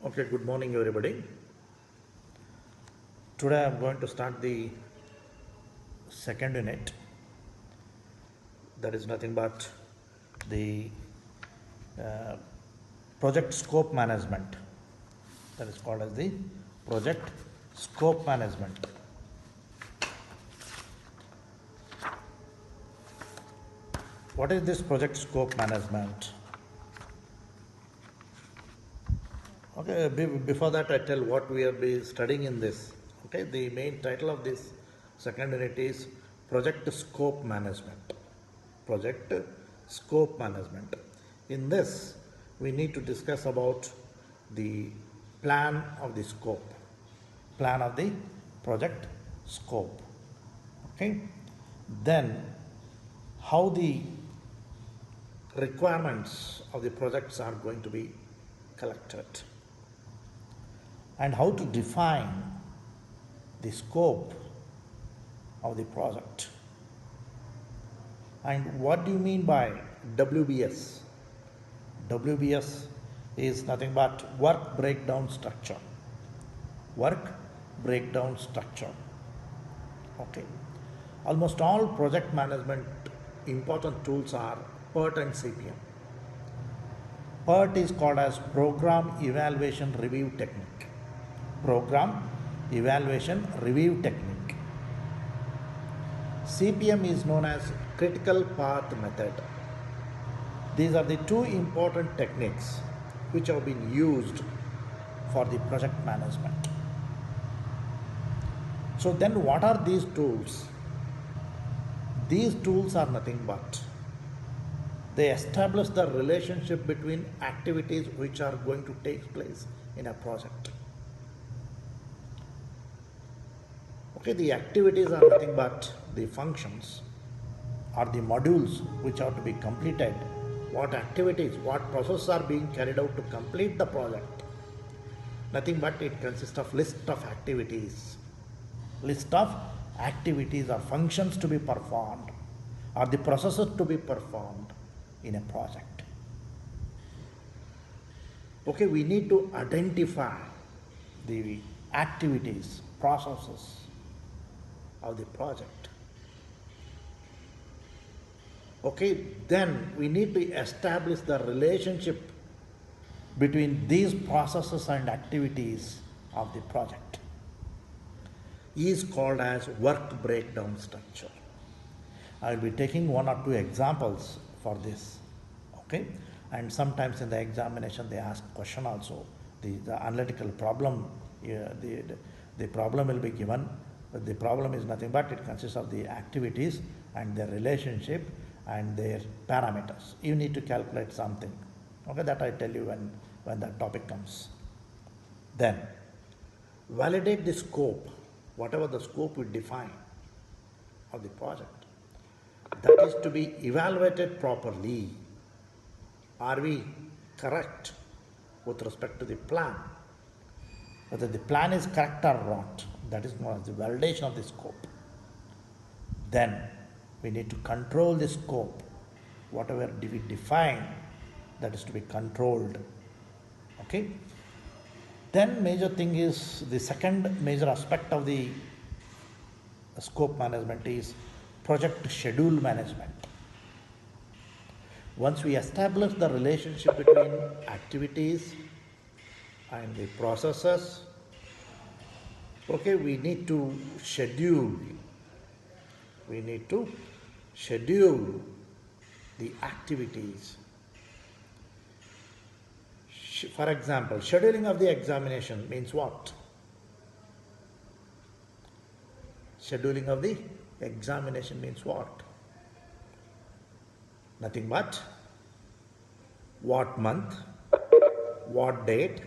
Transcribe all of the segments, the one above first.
Okay, good morning everybody. Today I'm going to start the second unit, that is nothing but the uh, project scope management, that is called as the project scope management. What is this project scope management? Okay, before that I tell what we have been studying in this. Okay, the main title of this second unit is project scope management. Project scope management. In this, we need to discuss about the plan of the scope, plan of the project scope. Okay, then how the requirements of the projects are going to be collected, and how to define the scope of the project. And what do you mean by WBS? WBS is nothing but work breakdown structure. Work breakdown structure. Okay. Almost all project management important tools are PERT and CPM. PERT is called as Program Evaluation Review Technique. Program Evaluation Review Technique. CPM is known as Critical Path Method. These are the two important techniques which have been used for the project management. So then what are these tools? These tools are nothing but they establish the relationship between activities which are going to take place in a project. Okay, the activities are nothing but the functions or the modules which are to be completed. What activities, what processes are being carried out to complete the project. Nothing but it consists of list of activities. List of activities or functions to be performed or the processes to be performed in a project. Okay, we need to identify the activities, processes of the project. Okay, then we need to establish the relationship between these processes and activities of the project. Is called as work breakdown structure. I will be taking one or two examples for this. Okay, and sometimes in the examination they ask question also. The analytical problem, the problem will be given. But the problem is nothing but it consists of the activities and their relationship and their parameters. You need to calculate something. Okay, that I tell you when that topic comes. Then validate the scope, whatever the scope we define of the project. That is to be evaluated properly. Are we correct with respect to the plan? Whether the plan is correct or not, that is known as the validation of the scope. Then we need to control the scope. Whatever we define, that is to be controlled. Okay. Then major thing is the second major aspect of the scope management is project schedule management. Once we establish the relationship between activities and the processes, okay, we need to schedule the activities. For example, scheduling of the examination means what? Scheduling of the examination means what? Nothing but what month, what date,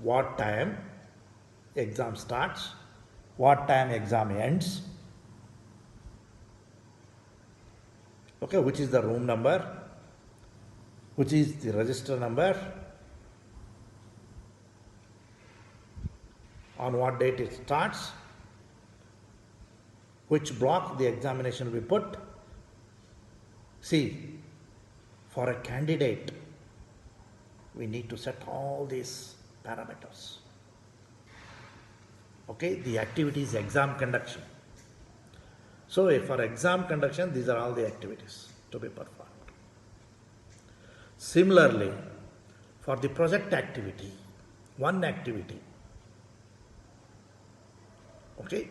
what time exam starts, what time exam ends. Okay, which is the room number, which is the register number, on what date it starts, which block the examination will be put. See, for a candidate, we need to set all these parameters. Okay, the activity is exam conduction. So for exam conduction, these are all the activities to be performed. Similarly, for the project activity, one activity, okay,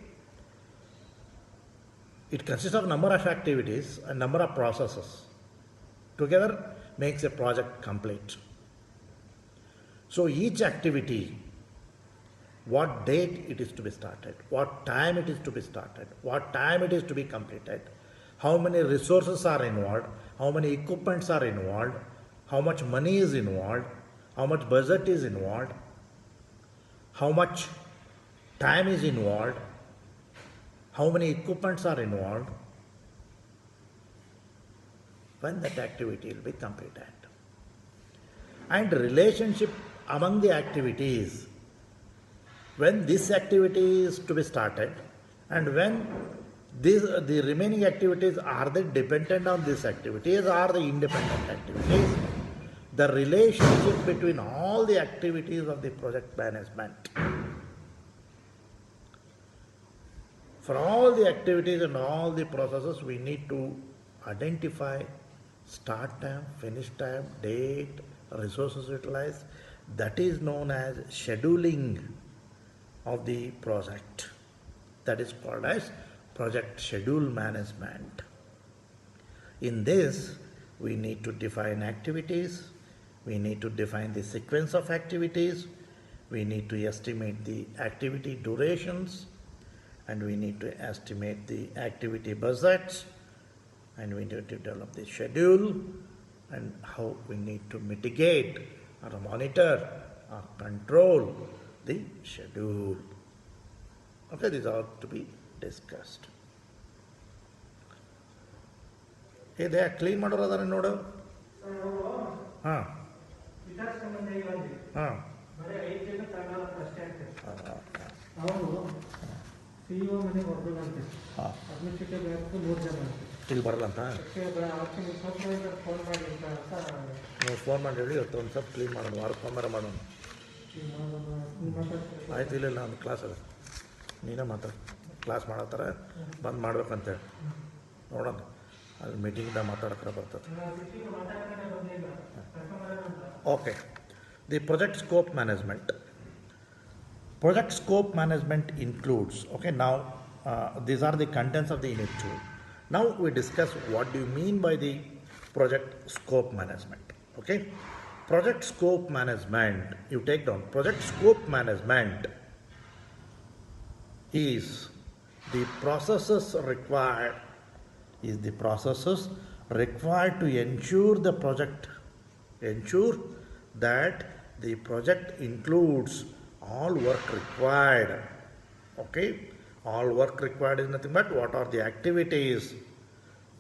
it consists of number of activities and number of processes. Together makes a project complete. So each activity, what date it is to be started, what time it is to be started, what time it is to be completed, how many resources are involved, how many equipments are involved, how much money is involved, how much budget is involved, how much time is involved, how many equipments are involved, when that activity will be completed. And relationship among the activities, when this activity is to be started and when the remaining activities, are they dependent on these activities or the independent activities? The relationship between all the activities of the project management. For all the activities and all the processes, we need to identify start time, finish time, date, resources utilized. That is known as scheduling of the project. That is called as project schedule management. In this, we need to define activities, we need to define the sequence of activities, we need to estimate the activity durations, and we need to estimate the activity budgets, and we need to develop the schedule and how we need to mitigate or monitor or control the schedule. Okay, these are to be discussed. Hey, they are clean ಮಾಡೋರು ಅದಾರ ನೋಡು. ಹಾಂ ಹಾಂ ಇಲ್ಲಿ ಬರಲ್ಲಂತ ನೀವು phone ಮಾಡಿ ಹೇಳಿ ಇವತ್ತು ಒಂದು ಸ್ವಲ್ಪ ಕ್ಲೀನ್ ಮಾಡೋಣ, ವಾರಕ್ಕೊಮ್ಮೆ ಮಾಡೋಣ. ಆಯ್ತು, ಇಲ್ಲ ಒಂದು ಕ್ಲಾಸ್ ಅದ, ನೀನೇ ಮಾತಾಡು. ಕ್ಲಾಸ್ ಮಾಡತ್ತಾರ ಬಂದು ಮಾಡ್ಬೇಕಂತೇಳಿ ನೋಡೋಣ, ಅಲ್ಲಿ ಮೀಟಿಂಗ್ದಾಗ ಮಾತಾಡೋಕ್ರೆ ಬರ್ತದೆ. Okay, the project scope management. Project scope management includes, okay, now these are the contents of the unit 2. Now we discuss what do you mean by the project scope management. Okay, project scope management, you take down, project scope management is the processes required to ensure that the project includes all work required. Okay, all work required is nothing but what are the activities,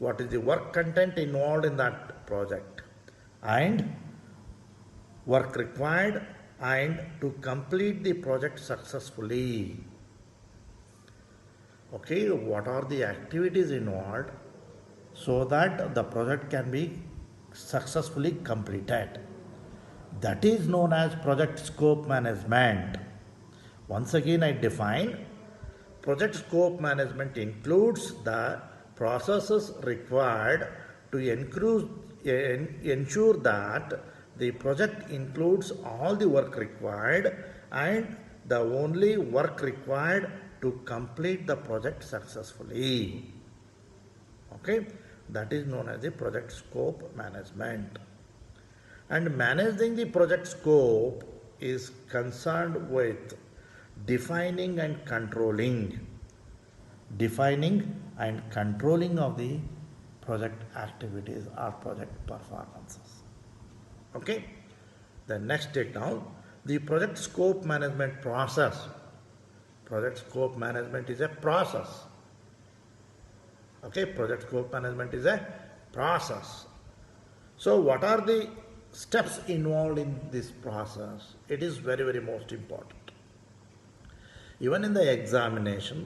what is the work content involved in that project, and work required and to complete the project successfully. Okay, what are the activities involved so that the project can be successfully completed. That is known as project scope management. Once again, I define project scope management includes the processes required to ensure that the project includes all the work required and the only work required to complete the project successfully. Okay, that is known as the project scope management. And managing the project scope is concerned with defining and controlling of the project activities or project performances. Okay, the next take down the project scope management process. Project scope management is a process. Okay, project scope management is a process. So what are the steps involved in this process? It is very, very most important. Even in the examination,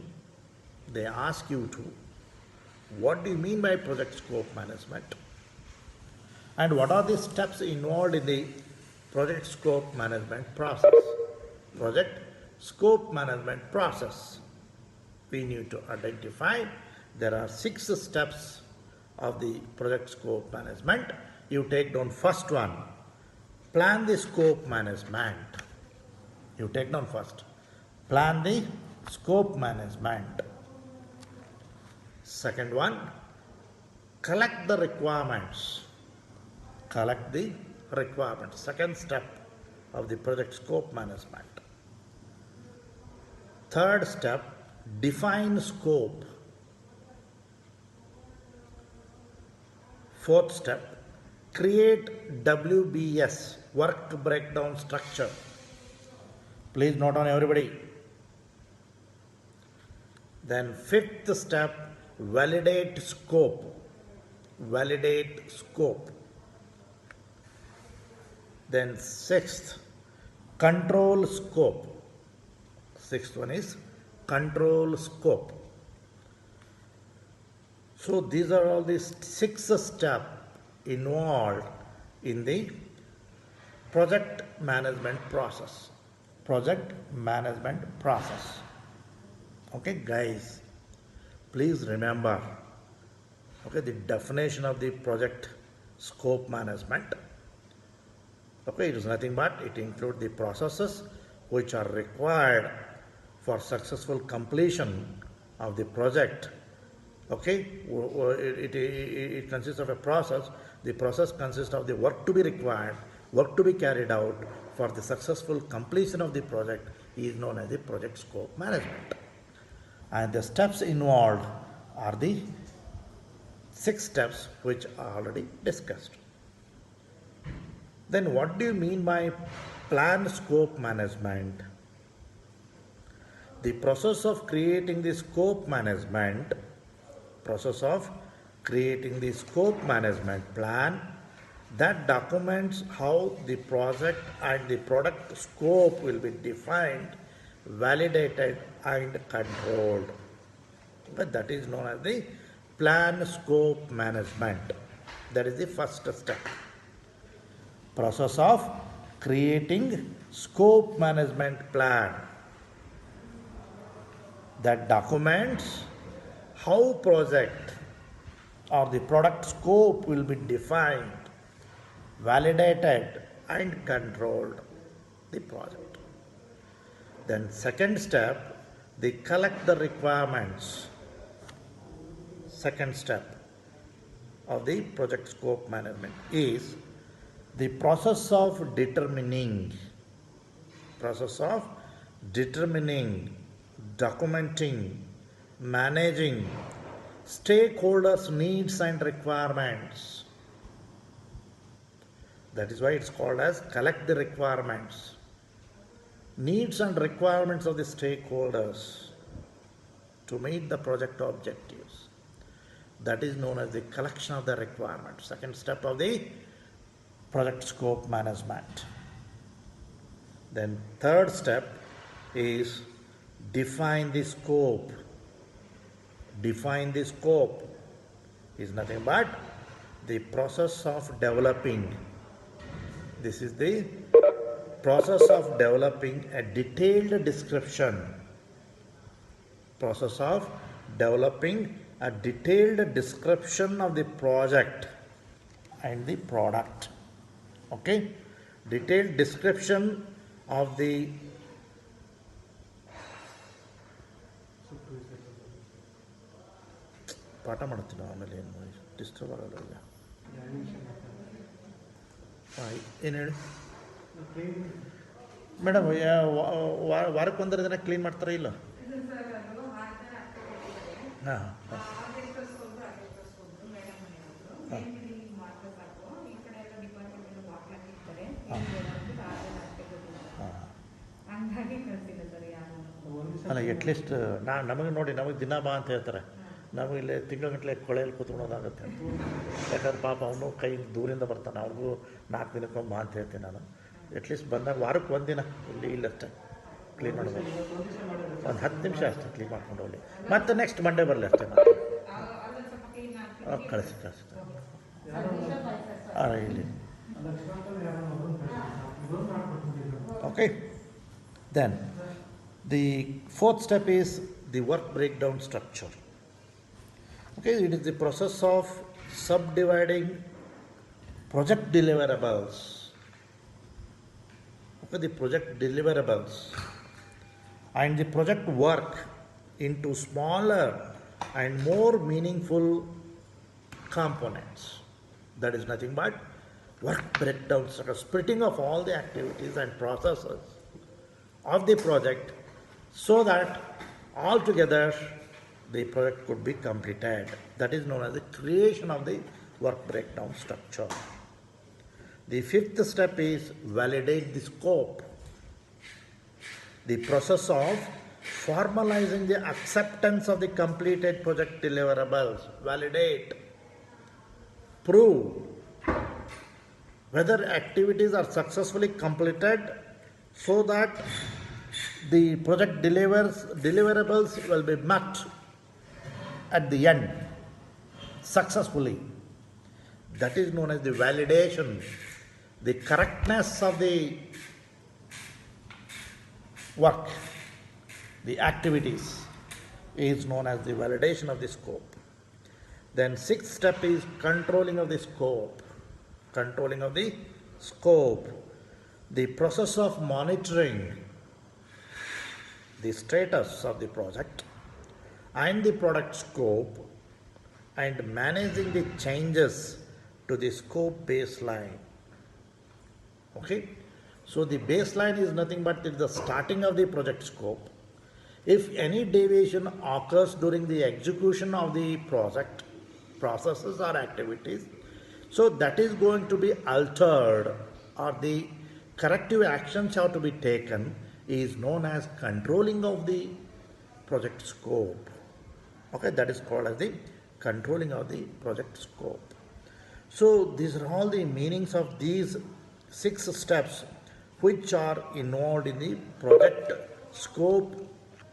they ask you to, what do you mean by project scope management? And what are the steps involved in the project scope management process? project scope management process. We need to identify there are 6 steps of the project scope management. You take down first one, plan the scope management. You take down first, plan the scope management. Second one, collect the requirements. Collect the requirements. Second step of the project scope management. Third step, define scope. Fourth step, create WBS, work breakdown structure. Please note on everybody. Then fifth step, validate scope. Validate scope. Then sixth, control scope. Sixth one is control scope. So these are all the 6 steps involved in the project management process. Project management process. Okay, guys, please remember, okay, the definition of the project scope management. Okay, it is nothing but it includes the processes which are required for successful completion of the project. Okay, it consists of a process. The process consists of the work to be required, work to be carried out for the successful completion of the project is known as the project scope management. And the steps involved are the 6 steps which are already discussed. Then what do you mean by planned scope management? The process of creating the scope management plan that documents how the project and the product scope will be defined, validated and controlled. But that is known as the plan scope management. That is the first step. Process of creating scope management plan that documents how project or the product scope will be defined, validated and controlled the project. Then second step, they collect the requirements. Second step of the project scope management is the process of determining, documenting, managing stakeholders' needs and requirements. That is why it's called as collect the requirements. Needs and requirements of the stakeholders to meet the project objectives. That is known as the collection of the requirements. Second step of the project scope management. Then third step is define the scope. Define the scope is nothing but the process of developing. This is the process of developing a detailed description. Process of developing a detailed description of the project and the product. Okay? Detailed description of the ಪಾಠ ಮಾಡ್ತೀನಿ ಆಮೇಲೆ ಏನು disturb ಆಗಲ್ಲ ಈಗ. ಏನು ಹೇಳಿ madam, ವಾರಕ್ಕೆ 1 ದಿನ ಕ್ಲೀನ್ ಮಾಡ್ತಾರ ಇಲ್ಲ? ಹಾಂ ಅಲ್ಲ, ಎಟ್ಲೀಸ್ಟ್ ನಮಗೆ ನೋಡಿ, ನಮಗೆ ದಿನ ಬಾ ಅಂತ ಹೇಳ್ತಾರೆ. ನಮಗಿಲ್ಲಿ ತಿಂಗಳಗಟ್ಟಲೆ ಕೊಳೆಯಲ್ಲಿ ಕೂತ್ಕೊಳ್ಳೋದಾಗುತ್ತೆ. ಯಾಕಂದ್ರೆ ಪಾಪ ಅವನು ಕೈ ದೂರಿಂದ ಬರ್ತಾನೆ, ಅವ್ರಿಗೂ 4 ದಿನಕ್ಕೊಮ್ಮೆ ಬಾ ಅಂತ ಹೇಳ್ತೀನಿ ನಾನು. ಎಟ್ಲೀಸ್ಟ್ ಬಂದಾಗ ವಾರಕ್ಕೆ 1 ದಿನ ಇಲ್ಲಷ್ಟೇ ಕ್ಲೀನ್ ಮಾಡಬೇಕು. ಒಂದು 10 ನಿಮಿಷ ಅಷ್ಟೇ ಕ್ಲೀನ್ ಮಾಡ್ಕೊಂಡು ಹೋಗಲಿ, ಮತ್ತು ನೆಕ್ಸ್ಟ್ ಮಂಡೇ ಬರಲಿ ಅಷ್ಟೇ. ಕಳಿಸಿ ಇಲ್ಲಿ. Okay, Then the fourth step is the work breakdown structure. Okay, it is the process of subdividing project deliverables. Okay, the project deliverables and the project work into smaller and more meaningful components. That is nothing but work breakdown, sort of splitting of all the activities and processes of the project so that altogether the project could be completed. That is known as the creation of the work breakdown structure. The fifth step is validate the scope. The process of formalizing the acceptance of the completed project deliverables. Validate, prove whether activities are successfully completed so that the project deliverables will be met at the end successfully. That is known as the validation. The correctness of the work, the activities, is known as the validation of the scope. Then sixth step is controlling of the scope. Controlling of the scope. The process of monitoring the status of the project and the product scope and managing the changes to the scope baseline. Okay, so the baseline is nothing but the starting of the project scope. If any deviation occurs during the execution of the project processes or activities, so that is going to be altered or the corrective actions have to be taken, is known as controlling of the project scope. Okay, that is called as the controlling of the project scope. So these are all the meanings of these 6 steps which are involved in the project scope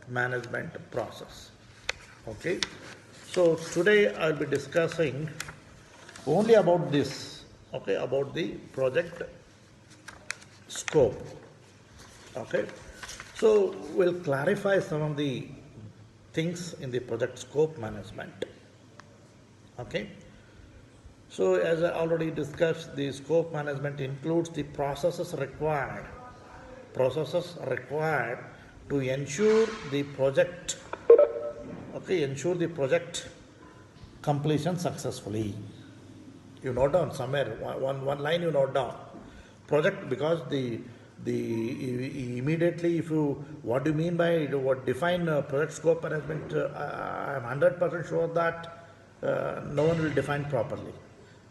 management process. Okay, so today I'll be discussing only about this, okay, about the project scope. Okay, so we'll clarify some of the things in the project scope management. Okay, so as I already discussed, the scope management includes the processes required to ensure the project, okay, ensure the project completion successfully. You note down somewhere, one line you note down project, because the immediately, if you, what do you mean by what define project scope management, I am 100% sure that no one will define properly.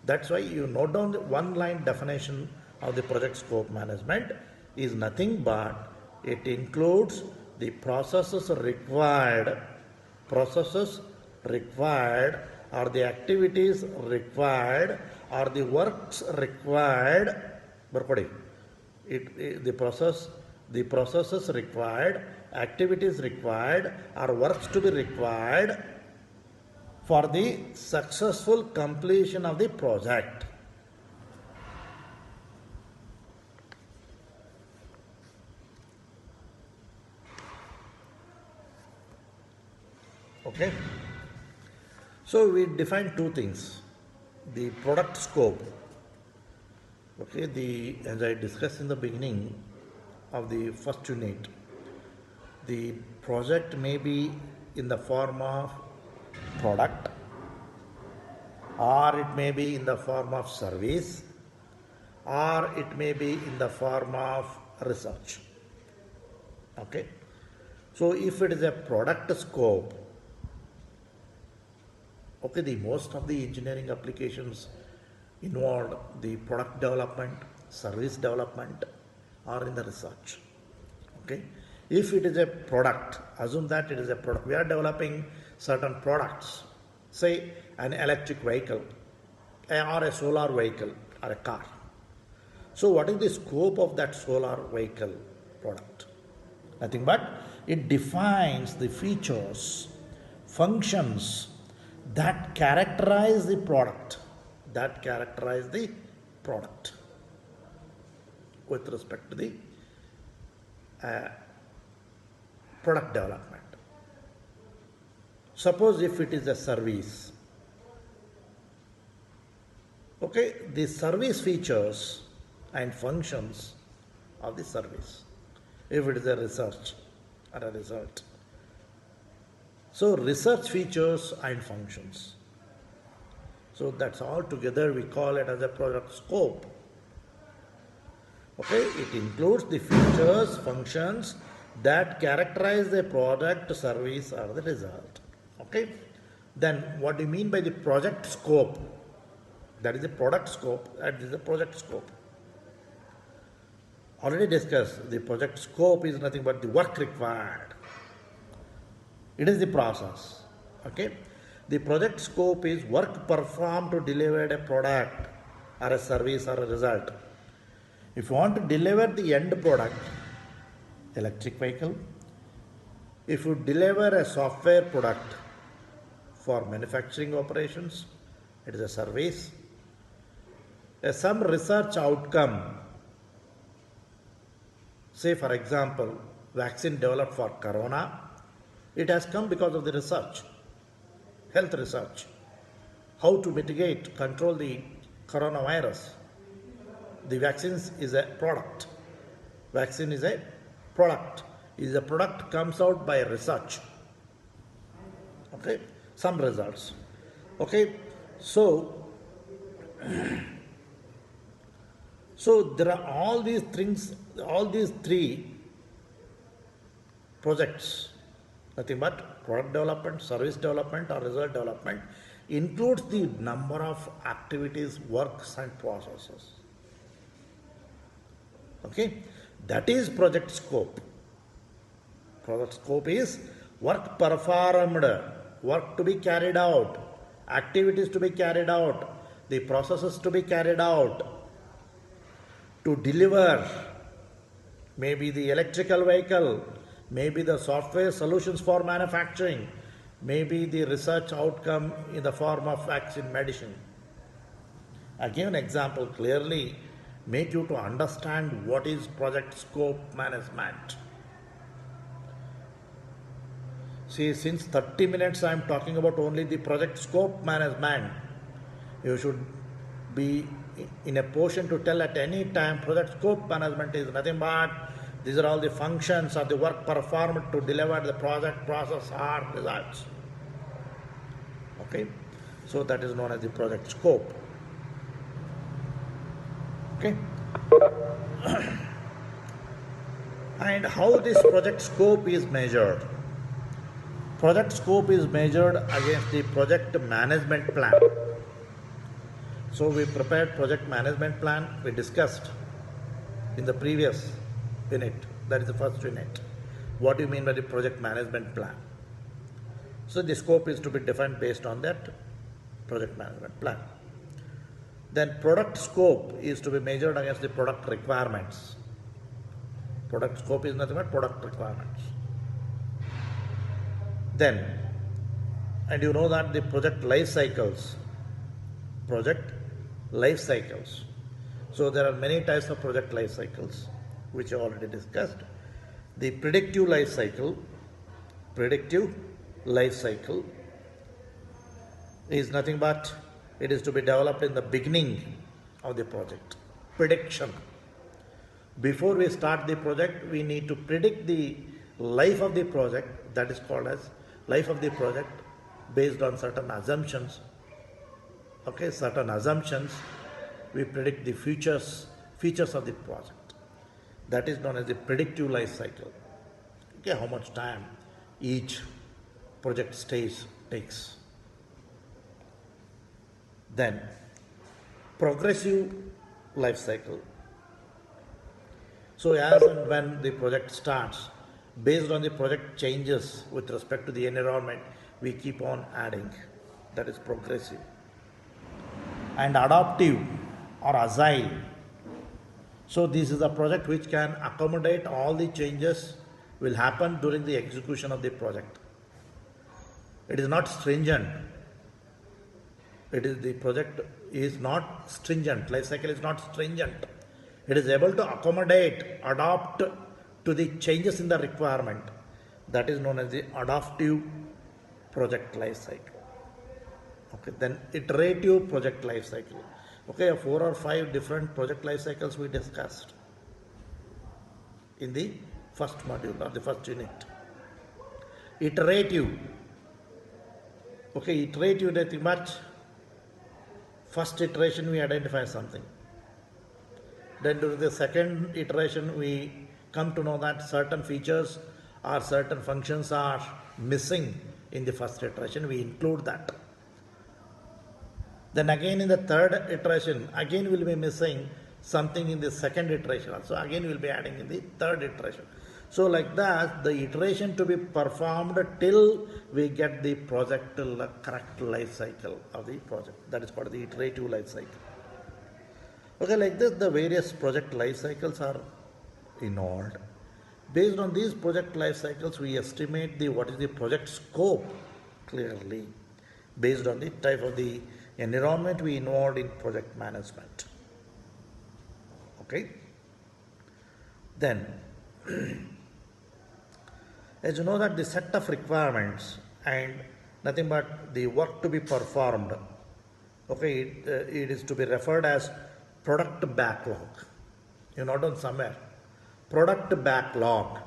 That's why you note down the one line definition of the project scope management is nothing but it includes the processes required or the activities required or the works required. The processes required, activities required or works to be required for the successful completion of the project. Okay, so we define two things: the product scope. Okay, as I discussed in the beginning of the first unit, the project may be in the form of product, or it may be in the form of service, or it may be in the form of research. Okay, so if it is a product scope, okay, the most of the engineering applications involved the product development, service development, or in the research. Okay, if it is a product, assume that it is a product, we are developing certain products, say an electric vehicle or a solar vehicle or a car. So what is the scope of that solar vehicle product? Nothing but it defines the features, functions that characterize the product, with respect to the product development. Suppose if it is a service, okay, the service features and functions of the service. If it is a research or a result. So research features and functions. So that's all together we call it as a product scope. Okay, it includes the features, functions that characterize the product, service or the result. Okay, then what do you mean by the project scope? That is the product scope, that is the project scope. Already discussed, the project scope is nothing but the work required. It is the process. Okay, the project scope is work performed to deliver a product or a service or a result. If you want to deliver the end product, electric vehicle, if you deliver a software product for manufacturing operations, it is a service. Some research outcome, say for example, vaccine developed for corona, it has come because of the research, health research, how to mitigate, control the coronavirus. The vaccines is a product. Vaccine is a product. Is a product comes out by research. Okay, some results. Okay, so there are all these things, all these three projects, nothing but product development, service development or result development, includes the number of activities, works and processes. Okay, that is project scope. Project scope is work performed, work to be carried out, activities to be carried out, the processes to be carried out, to deliver maybe the electrical vehicle, maybe the software solutions for manufacturing, maybe the research outcome in the form of vaccine medicine. I give an example clearly, make you to understand what is project scope management. See, since 30 minutes I am talking about only the project scope management. You should be in a position to tell at any time project scope management is nothing but these are all the functions or the work performed to deliver the project, process or results. Okay, so that is known as the project scope. Okay, and how this project scope is measured? Project scope is measured against the project management plan. So we prepared project management plan, we discussed in the previous unit, that is the first unit. What do you mean by the project management plan? So the scope is to be defined based on that project management plan. Then product scope is to be measured against the product requirements. Product scope is nothing but product requirements. Then, and you know that the project life cycles. So there are many types of project life cycles, which I already discussed. The predictive life cycle is nothing but it is to be developed in the beginning of the project. Prediction. Before we start the project, we need to predict the life of the project, that is called as life of the project, based on certain assumptions. Okay, certain assumptions, we predict the features of the project. That is known as the predictive life cycle. Okay, how much time each project stage takes. Then, progressive life cycle. So as and when the project starts, based on the project changes with respect to the environment, we keep on adding. That is progressive. And adaptive or agile. So this is a project which can accommodate all the changes will happen during the execution of the project. It is not stringent. The project is not stringent. Life cycle is not stringent. It is able to accommodate, adapt to the changes in the requirement. That is known as the adaptive project life cycle. Okay, then iterative project life cycle. Okay, 4 or 5 different project life cycles we discussed in the first module or the first unit. Iterative. Okay, iterative nothing much. First iteration we identify something. Then during the second iteration we come to know that certain features or certain functions are missing in the first iteration. We include that. Then again in the third iteration, again we'll be missing something in the second iteration also. Again we'll be adding in the third iteration. So like that, the iteration to be performed till we get the project correct life cycle of the project. That is called the iterative life cycle. Okay, like this, the various project life cycles are involved. Based on these project life cycles, we estimate what is the project scope clearly, based on the type of the environment we involved in project management. Okay. Then, as you know that the set of requirements and nothing but the work to be performed, okay, it is to be referred as product backlog. You note down somewhere. Product backlog.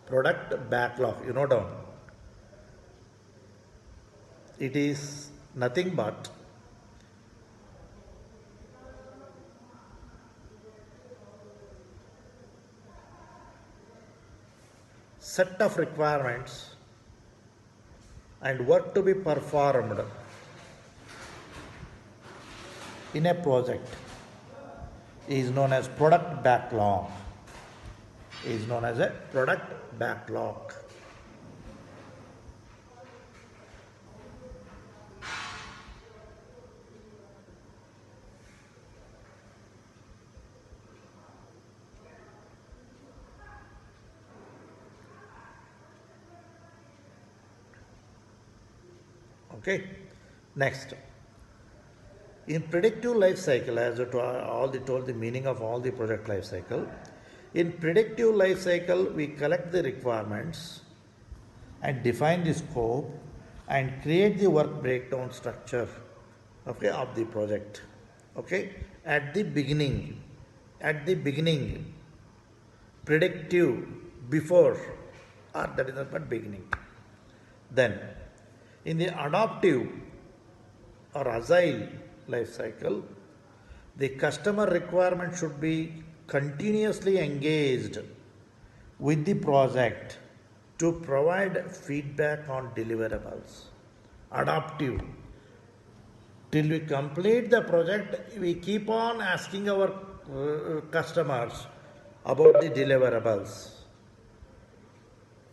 Product backlog. You note down. It is nothing but set of requirements and work to be performed in a project is known as product backlog. Is known as a product backlog. Okay, next. In predictive life cycle, as I told the meaning of all the project life cycle, in predictive life cycle, we collect the requirements and define the scope and create the work breakdown structure, okay, of the project. Okay, at the beginning, predictive before, or that is not but beginning. Then, in the adaptive or agile life cycle, the customer requirement should be continuously engaged with the project to provide feedback on deliverables. Adaptive. Till we complete the project, we keep on asking our customers about the deliverables.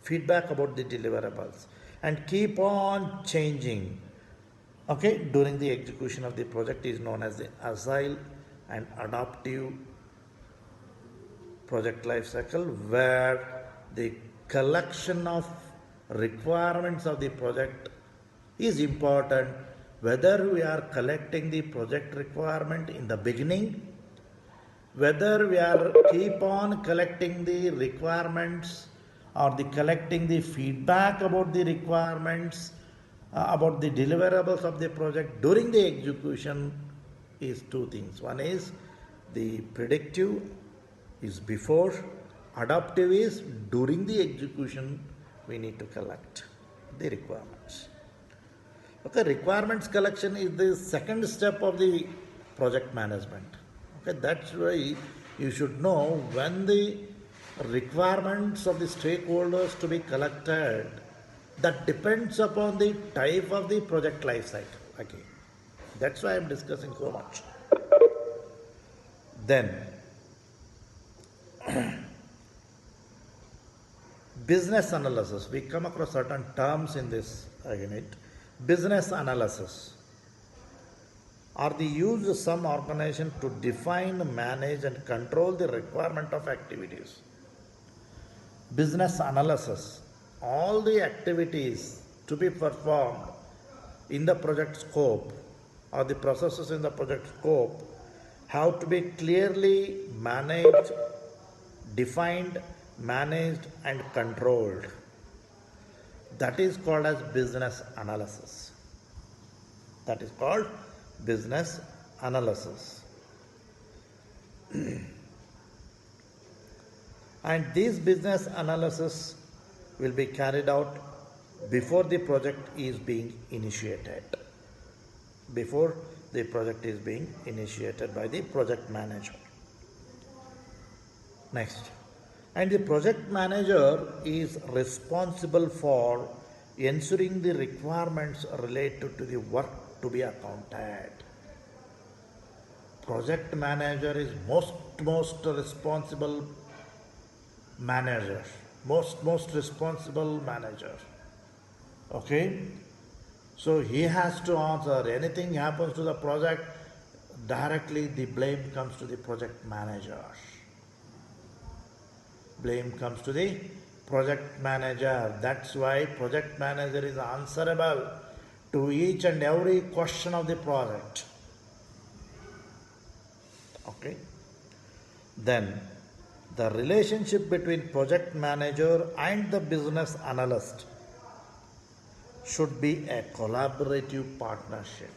Feedback about the deliverables. And keep on changing. Okay, during the execution of the project is known as the agile and adaptive project life cycle, where the collection of requirements of the project is important, whether we are collecting the project requirement in the beginning, whether we are keep on collecting the requirements or collecting the feedback about the requirements, about the deliverables of the project during the execution, is two things. One is the predictive is before, adaptive is during the execution we need to collect the requirements. Okay, requirements collection is the second step of the project management. Okay, that's why you should know when the requirements of the stakeholders to be collected. That depends upon the type of the project life cycle. Okay, that's why I'm discussing so much. Then, business analysis. We come across certain terms in this unit. Business analysis are the use of some organization to define, manage, and control the requirement of activities. Business analysis. All the activities to be performed in the project scope or the processes in the project scope have to be clearly managed, defined, managed and controlled. That is called as business analysis. That is called business analysis. And this business analysis will be carried out before the project is being initiated. Before the project is being initiated by the project manager. Next. And the project manager is responsible for ensuring the requirements related to the work to be accounted. Project manager is most responsible manager. Most responsible manager. Okay? So he has to answer. Anything happens to the project, directly the blame comes to the project manager. Blame comes to the project manager. That's why project manager is answerable to each and every question of the project. Okay? Then the relationship between project manager and the business analyst should be a collaborative partnership.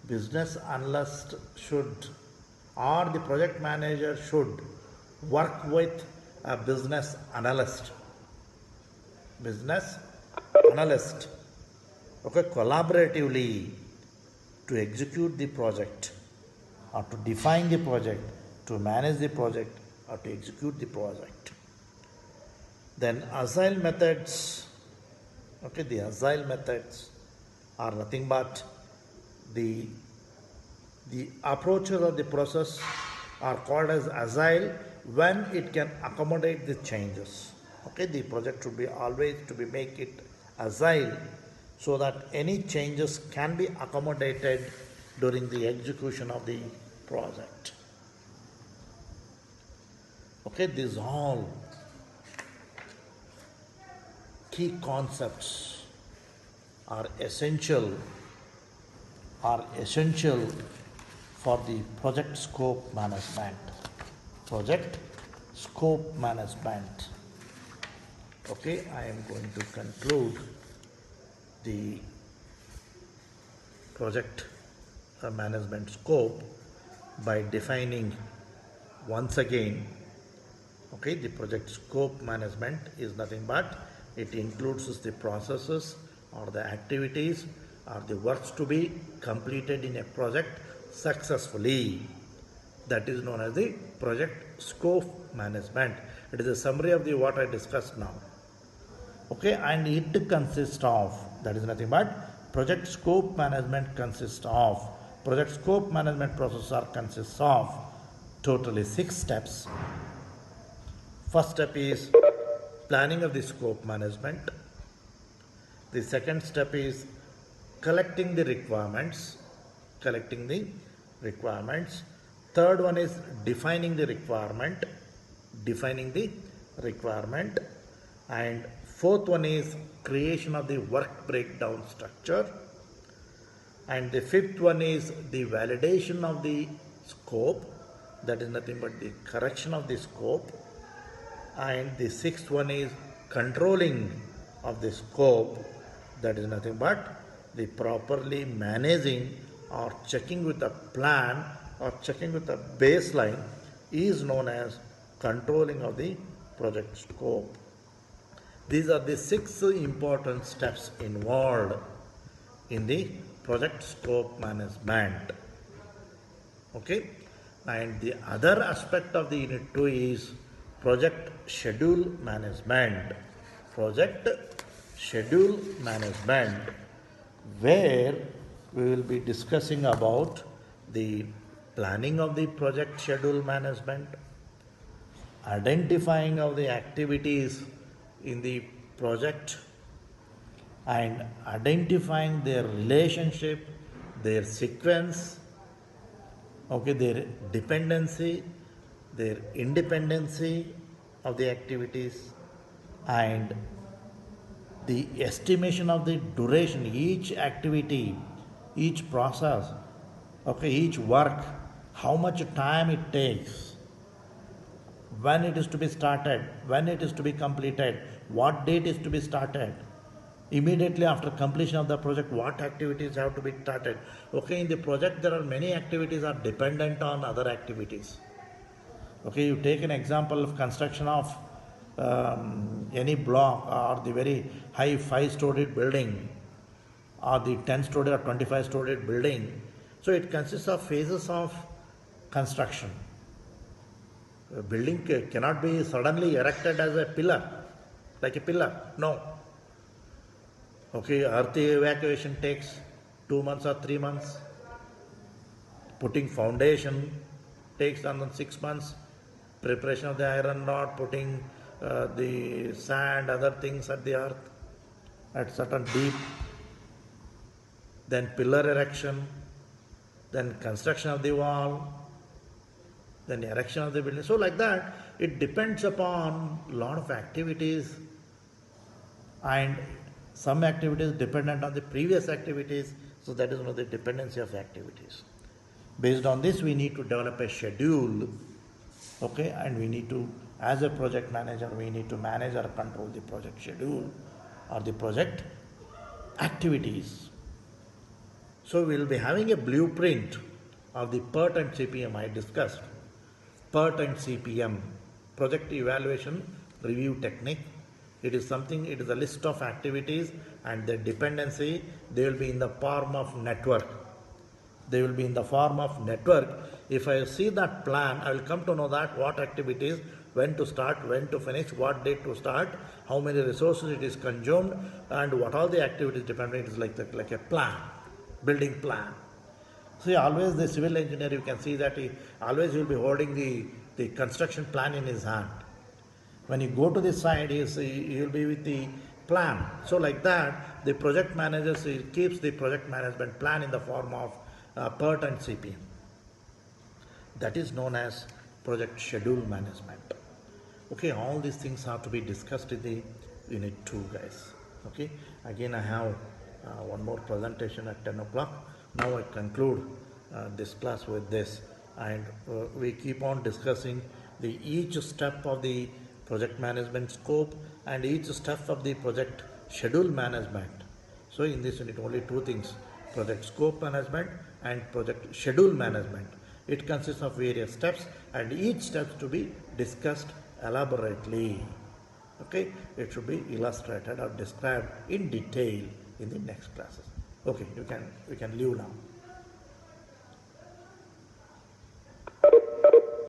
Business analyst should, or the project manager should work with a business analyst. Business analyst. Okay, collaboratively to execute the project or to define the project, to manage the project or to execute the project. Then agile methods. Okay, the agile methods are nothing but the approaches of the process are called as agile when it can accommodate the changes. Okay, the project should be always to be make it agile so that any changes can be accommodated during the execution of the project. Okay, these all key concepts are essential for the project scope management. Project scope management. Okay, I am going to conclude the project management scope by defining once again. Okay, the project scope management is nothing but it includes the processes or the activities or the works to be completed in a project successfully. That is known as the project scope management. It is a summary of the what I discussed now. Okay, and it consists of, that is nothing but project scope management consists of, project scope management process consists of totally 6 steps. First step is planning of the scope management. The second step is collecting the requirements. Third one is defining the requirement. And fourth one is creation of the work breakdown structure. And the fifth one is the validation of the scope. That is nothing but the correction of the scope. And the sixth one is controlling of the scope. That is nothing but the properly managing or checking with the plan or checking with the baseline is known as controlling of the project scope. These are the 6 important steps involved in the project scope management. Okay, and the other aspect of the unit 2 is project schedule management. Where we will be discussing about the planning of the project schedule management, identifying of the activities in the project, and identifying their relationship, their sequence, okay, their dependency, their independency of the activities, and the estimation of the duration, each activity, each process, okay, each work, how much time it takes. when it is to be started, when it is to be completed, what date is to be started. Immediately after completion of the project, what activities have to be started. Okay, in the project there are many activities are dependent on other activities. Okay, you take an example of construction of any block or the very high 5-storied building or the 10-story or 25-story building. So it consists of phases of construction. A building cannot be suddenly erected as a pillar, like a pillar. No. Okay, earth evacuation takes 2 months or 3 months. Putting foundation takes another 6 months. Preparation of the iron rod, putting the sand, other things at the earth at certain deep. Then pillar erection, then construction of the wall, then erection of the building. So like that, it depends upon a lot of activities, and some activities dependent on the previous activities. So that is one of the dependency of activities. Based on this, we need to develop a schedule. Okay, and we need to, as a project manager, we need to manage or control the project schedule or the project activities. So we will be having a blueprint of the PERT and CPM I discussed. PERT and CPM, Project Evaluation Review Technique. It is something, it is a list of activities and their dependency. They will be in the form of network. They will be in the form of network. If I see that plan, I will come to know that what activities, when to start, when to finish, what date to start, how many resources it is consumed, and what all the activities depend on. It is like a plan, building plan. See, always the civil engineer, you can see that he will be holding the construction plan in his hand. When you go to the site, he will be with the plan. So like that, the project manager keeps the project management plan in the form of PERT and CPM. That is known as project schedule management. Okay, all these things have to be discussed in the unit 2, guys. Okay, again I have one more presentation at 10 o'clock. Now I conclude this class with this, and we keep on discussing each step of the project management scope and each step of the project schedule management. So in this unit only 2 things, project scope management and project schedule management. It consists of various steps and each step to be discussed elaborately. Okay, it should be illustrated or described in detail in the next classes. Okay, we can leave now.